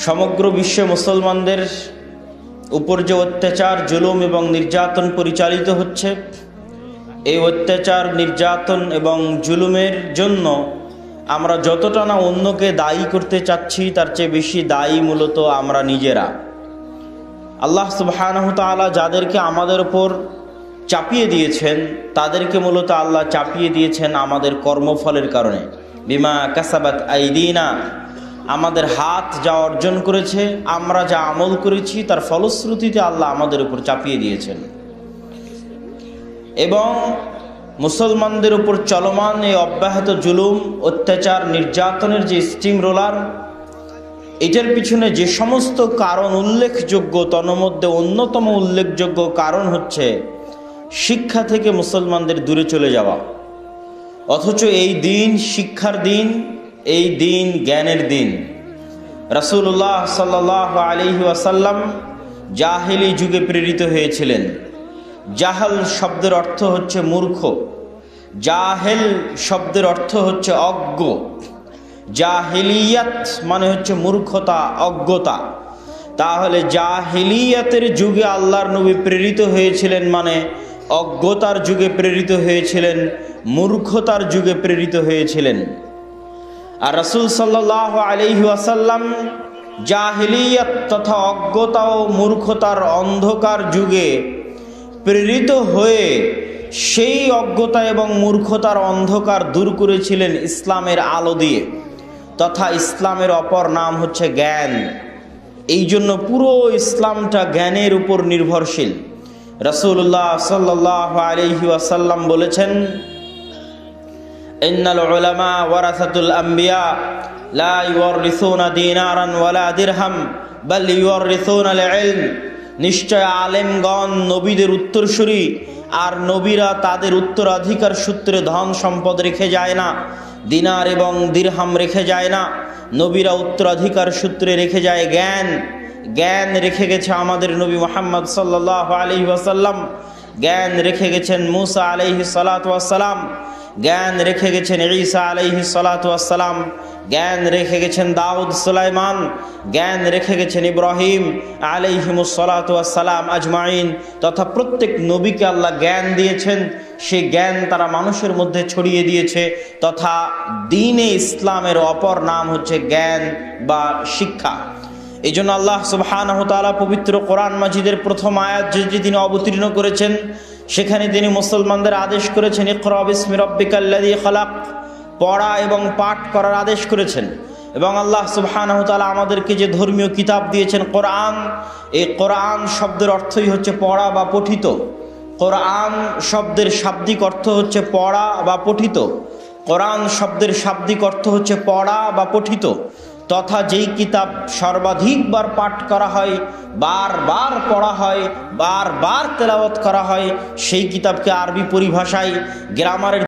সমগ্র বিশ্বে মুসলমানদের উপর যে অত্যাচার, জুলুম এবং নির্যাতন পরিচালিত হচ্ছে, এই অত্যাচার, নির্যাতন এবং জুলুমের জন্য আমরা যতটা না অন্যকে দায়ী করতে চাচ্ছি, তার চেয়ে বেশি দায়ী মূলত আমরা নিজেরা। আল্লাহ সুবহানাহু তাআলা যাদেরকে আমাদের উপর চাপিয়ে দিয়েছেন, তাদেরকে মূলত আল্লাহ চাপিয়ে দিয়েছেন আমাদের কর্মফলের কারণে। বিমা কাসাবাত আইদিনা, আমাদের হাত যা অর্জন করেছে, আমরা যা আমল করেছি, তার ফলশ্রুতিতে আল্লাহ আমাদের উপর চাপিয়ে দিয়েছেন। এবং মুসলমানদের উপর চলমান এই অব্যাহত জুলুম, অত্যাচার, নির্যাতনের যে স্টিম রোলার, এটার পিছনে যে সমস্ত কারণ উল্লেখযোগ্য, তন্মধ্যে অন্যতম উল্লেখযোগ্য কারণ হচ্ছে শিক্ষা থেকে মুসলমানদের দূরে চলে যাওয়া। অথচ এই দিন শিক্ষার দিন, এই দিন জ্ঞানের দিন। রাসূলুল্লাহ সাল্লাল্লাহু আলাইহি ওয়াসাল্লাম জাহেলি যুগে প্রেরিত হয়েছিলেন। জাহাল শব্দের অর্থ হচ্ছে মূর্খ, জাহেল শব্দের অর্থ হচ্ছে অজ্ঞ, জাহেলিয়াত মানে হচ্ছে মূর্খতা, অজ্ঞতা। তাহলে জাহেলিয়াতের যুগে আল্লাহর নবী প্রেরিত হয়েছিলেন, মানে অজ্ঞতার যুগে প্রেরিত হয়েছিলেন, মূর্খতার যুগে প্রেরিত হয়েছিলেন। আর রাসূল সাল্লাল্লাহু আলাইহি ওয়াসাল্লাম জাহেলিয়াত তথা অজ্ঞতা ও মূর্খতার অন্ধকার যুগে প্রেরিত হয়ে সেই অজ্ঞতা এবং মূর্খতার অন্ধকার দূর করেছিলেন ইসলামের আলো দিয়ে, তথা ইসলামের অপর নাম হচ্ছে জ্ঞান। এই জন্য পুরো ইসলামটা জ্ঞানের উপর নির্ভরশীল। রাসূলুল্লাহ সাল্লাল্লাহু আলাইহি ওয়াসাল্লাম বলেছেন, ইন্নাল উলামা ওয়ারাসাতুল আম্বিয়া লা ইউরিসুনা দিনারান ওয়ালা দিরহাম বাল ইউরিসুনাল ইলম। নিশ্চয় আলেমগণ নবীদের উত্তরসূরি, আর নবীরা তাদের উত্তরাধিকার সূত্রে ধন সম্পদ রেখে যায় না, দিনার এবং দিরহাম রেখে যায় না। নবীরা উত্তরাধিকার সূত্রে রেখে যায় জ্ঞান। জ্ঞান রেখে গেছে আমাদের নবী মুহাম্মদ সাল্লাল্লাহু আলাইহি ওয়াসাল্লাম, জ্ঞান রেখে গেছেন মুসা আলাইহিস সালাতু ওয়াস সালাম, জ্ঞান রেখে গেছেন ঈসা আলাইহিস সালাতু ওয়াস সালাম, জ্ঞান রেখে গেছেন দাউদ, সুলাইমান, জ্ঞান রেখে গেছেন ইব্রাহিম আলাইহিমুস সালাতু ওয়াস সালাম আজমাইন। তথা প্রত্যেক নবীকে আল্লাহ জ্ঞান দিয়েছেন, সেই জ্ঞান তারা মানুষের মধ্যে ছড়িয়ে দিয়েছে। তথা দ্বীনে ইসলামের অপর নাম হচ্ছে জ্ঞান বা শিক্ষা। এই জন্য আল্লাহ সুবহানাহু ওয়া তাআলা পবিত্র কোরআন মাজিদের প্রথম আয়াত যে তিনি অবতীর্ণ করেছেন, সেখানে তিনি মুসলমানদের আদেশ করেছেন, ইকরা বিসমি রাব্বিকাল্লাযী খালাক, পড়া এবং পাঠ করার আদেশ করেছেন। এবং আল্লাহ সুবহানাহু ওয়া তাআলা আমাদেরকে যে ধর্মীয় কিতাব দিয়েছেন কোরআন, এই কোরআন শব্দের অর্থই হচ্ছে পড়া বা পঠিত। কোরআন শব্দের শাব্দিক অর্থ হচ্ছে পড়া বা পঠিত। কোরআন শব্দের শাব্দিক অর্থ হচ্ছে পড়া বা পঠিত। তথা যেই কিতাব সর্বাধিকবার পাঠ করা হয়, বারবার পড়া হয়, বারবার তেলাওয়াত করা হয়, সেই কিতাবকে আরবি পরিভাষায় গ্রামারের